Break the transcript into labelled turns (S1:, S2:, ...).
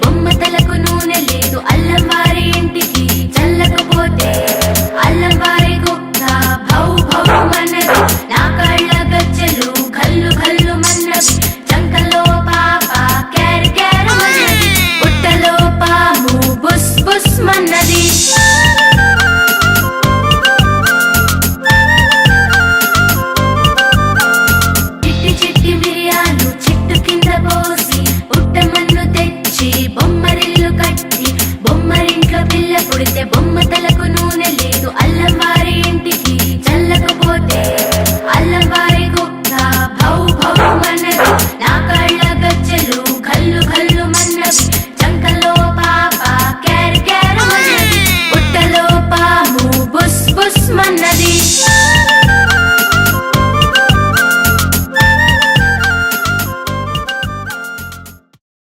S1: బొమ్మ తలకు నూనె లేదు అల్లం వారి ఇంటికి చల్లకపోతే అల్లం వారి కుక్క భౌ భౌ మన్నది నా కళ్ళ గజ్జలు కల్లు కల్లు మన్నవి చంకలో పాప క్యార్ క్యార్ మన్నది పుట్టలో పాము బుస్ బుస్ మన్నది చిట్టి చిట్టి మిరియాలు చెట్టు కింద పోసి